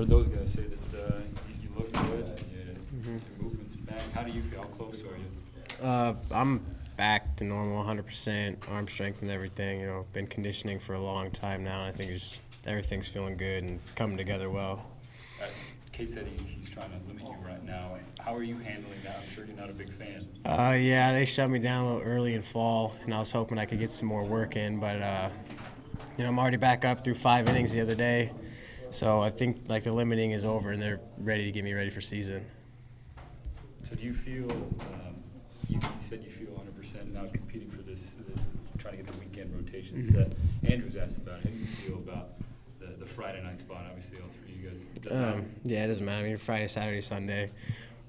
heard those guys say that you look good, your movement's back. How do you feel? How close are you? I'm back to normal 100%, arm strength and everything. Been conditioning for a long time now. I think everything's feeling good and coming together well. Kay said he's trying to limit you right now. How are you handling that? I'm sure you're not a big fan. Yeah, they shut me down a little early in fall, and I was hoping I could get some more work in, but I'm already back up through 5 innings the other day, so I think the limiting is over and they're ready to get me ready for season. So do you feel? You said you feel 100% now competing for this, trying to get the weekend rotations that Andrew's asked about. How do you feel about the Friday night spot? Obviously, all three of you guys. Yeah, it doesn't matter. I mean, Friday, Saturday, Sunday,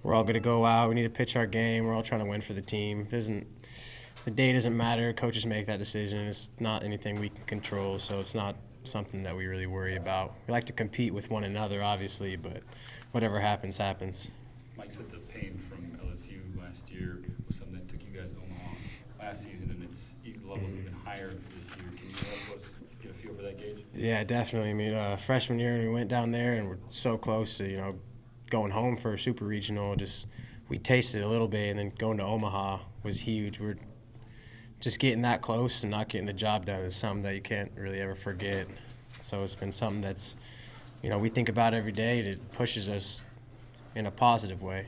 we're all going to go out. We need to pitch our game. We're all trying to win for the team. The day doesn't matter. Coaches make that decision. It's not anything we can control, so it's not something that we really worry about. We like to compete with one another, obviously, but whatever happens, happens. Mike said the pain from LSU last year was something that took you guys to Omaha last season, and the levels have been higher this year. Can you help us get a feel for that, Gage? Yeah, definitely. I mean, freshman year, we went down there, and we're so close to, going home for a super regional. We tasted a little bit, and then going to Omaha was huge. We're just getting that close and not getting the job done is something that you can't really ever forget. So it's been something that's, we think about every day. It pushes us in a positive way.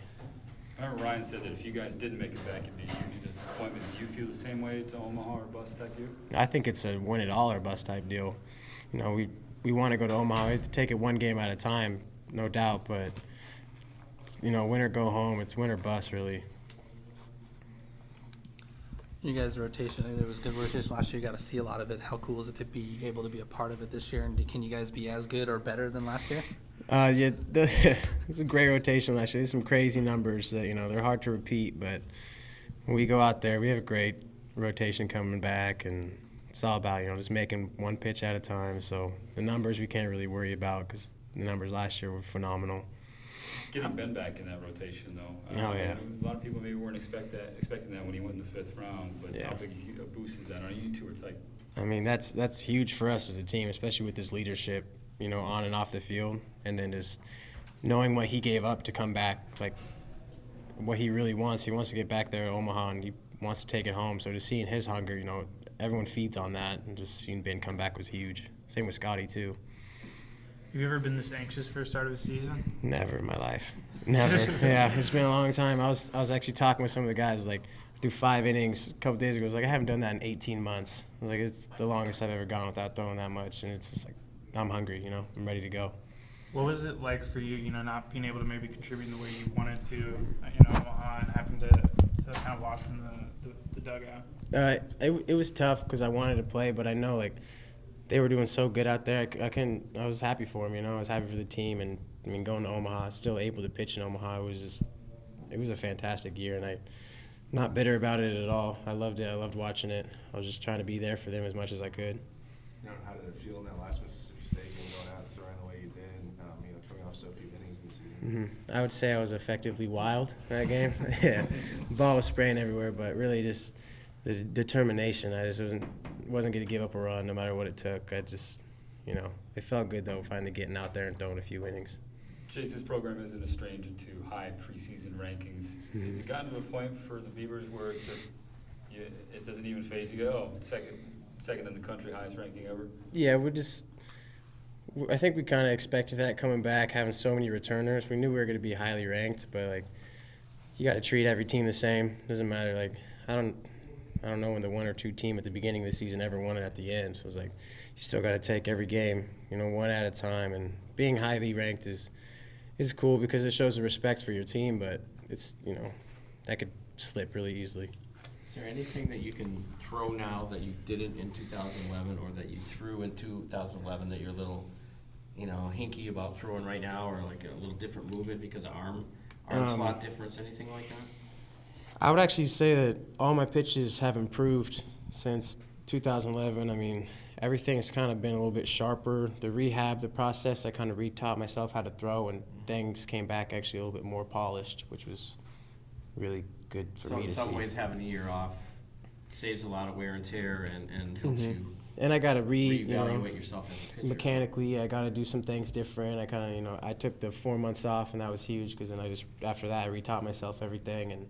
I remember Ryan said that if you guys didn't make it back, it'd be a huge disappointment. Do you feel the same way? It's Omaha or bust type deal? I think it's a win it all or bust type deal. We want to go to Omaha. We have to take it one game at a time, no doubt. But win or go home. It's win or bust, really. You guys' rotation, I think there was good rotation last year. You got to see a lot of it. How cool is it to be able to be a part of it this year? And can you guys be as good or better than last year? Yeah, it's a great rotation last year. There's some crazy numbers that, they're hard to repeat. But when we go out there, we have a great rotation coming back. And it's all about, just making one pitch at a time. So the numbers we can't really worry about because the numbers last year were phenomenal. Getting Ben back in that rotation, though. Oh, yeah. A lot of people maybe weren't expecting that when he went in the 5th round. But yeah. How big a boost is that? Are you two are tight? I mean, that's huge for us as a team, especially with his leadership, on and off the field. And then just knowing what he gave up to come back, what he really wants. He wants to get back there to Omaha, and he wants to take it home. So just seeing his hunger, everyone feeds on that. And just seeing Ben come back was huge. Same with Scotty, too. Have you ever been this anxious for the start of the season? Never in my life. Never. Yeah, it's been a long time. I was actually talking with some of the guys, through 5 innings a couple days ago. I haven't done that in 18 months. It's the longest I've ever gone without throwing that much. And it's just I'm hungry, I'm ready to go. What was it like for you, not being able to maybe contribute in the way you wanted to, Omaha, and having to kind of watch from the dugout? It was tough because I wanted to play, but I know, they were doing so good out there. I was happy for them, I was happy for the team, and going to Omaha, still able to pitch in Omaha it was a fantastic year, and I'm not bitter about it at all. I loved it. I loved watching it. I was just trying to be there for them as much as I could. How did it feel in that last Mississippi State game, going out and throwing the way you did, coming off so few innings in the season? I would say I was effectively wild in that game. Yeah, the ball was spraying everywhere, but really just the determination. I just wasn't going to give up a run no matter what it took. It felt good, though, finally getting out there and throwing a few innings. Jace's program isn't a stranger to high preseason rankings. Has it gotten to a point for the Beavers where it's just, it doesn't even phase you? Go, second in the country, highest ranking ever? Yeah, I think we kind of expected that coming back, having so many returners. We knew we were going to be highly ranked, but, you got to treat every team the same. Doesn't matter. I don't know when the 1 or 2 team at the beginning of the season ever won it at the end. So you still got to take every game, one at a time. And being highly ranked is cool because it shows the respect for your team, but it's, that could slip really easily. Is there anything that you can throw now that you didn't in 2011 or that you threw in 2011 that you're a little, hinky about throwing right now, or a little different movement because of arm slot difference, anything like that? I would actually say that all my pitches have improved since 2011. Everything's kind of been a little bit sharper. The rehab, the process, I kind of retaught myself how to throw, and things came back actually a little bit more polished, which was really good for me to see. So in some ways having a year off saves a lot of wear and tear and helps you And I got to reevaluate yourself as a pitcher. mechanically, I got to do some things different. I kind of, I took the 4 months off, and that was huge because then after that, I retaught myself everything, and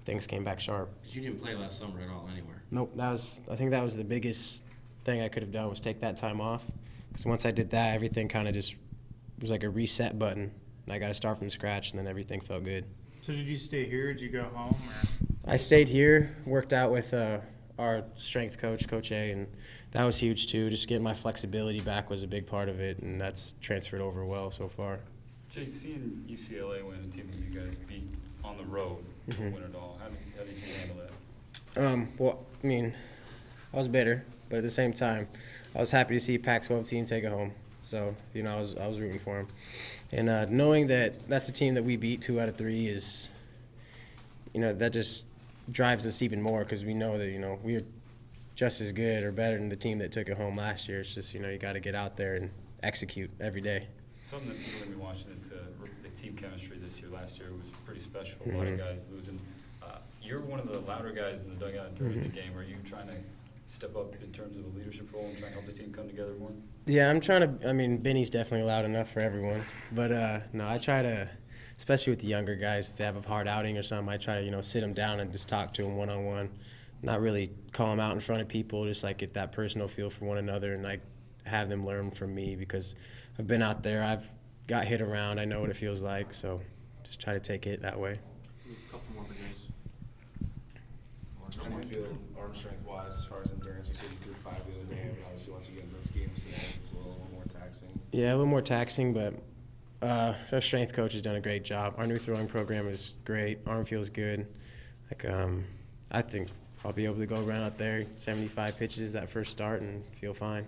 things came back sharp. 'Cause you didn't play last summer at all anywhere. Nope, I think that was the biggest thing I could have done was take that time off. Because once I did that, everything kind of just was like a reset button, and I got to start from scratch, and then everything felt good. So did you stay here? Did you go home? Or? I stayed here, worked out with our strength coach, Coach A, and that was huge too. Just getting my flexibility back was a big part of it, and that's transferred over well so far. Jace, seeing UCLA win, a team that you guys beat on the road, win it all, how did you handle that? Well, I mean, I was bitter, but at the same time, I was happy to see Pac-12 team take it home. So, I was rooting for them. And knowing that that's the team that we beat 2 out of 3 is, that just drives us even more because we know that, we're just as good or better than the team that took it home last year. It's just, you got to get out there and execute every day. Something that people are going to be watching is the team chemistry this year. Last year was pretty special. A lot of guys losing. You're one of the louder guys in the dugout during the game. Are you trying to step up in terms of a leadership role and try and help the team come together more? Yeah, I'm trying to. I mean, Benny's definitely loud enough for everyone. But, no, I try to, especially with the younger guys, if they have a hard outing or something, I try to, sit them down and just talk to them one-on-one. Not really call them out in front of people, just, get that personal feel for one another and, have them learn from me because I've been out there. I've got hit around. I know what it feels like. So just try to take it that way. A couple more guys. How do you feel arm strength-wise as far as endurance? You said you threw 5 the other day, but obviously once you get in those games, it's a little more taxing. Yeah, a little more taxing, but our strength coach has done a great job. Our new throwing program is great. Arm feels good. I think I'll be able to go run out there 75 pitches that first start and feel fine.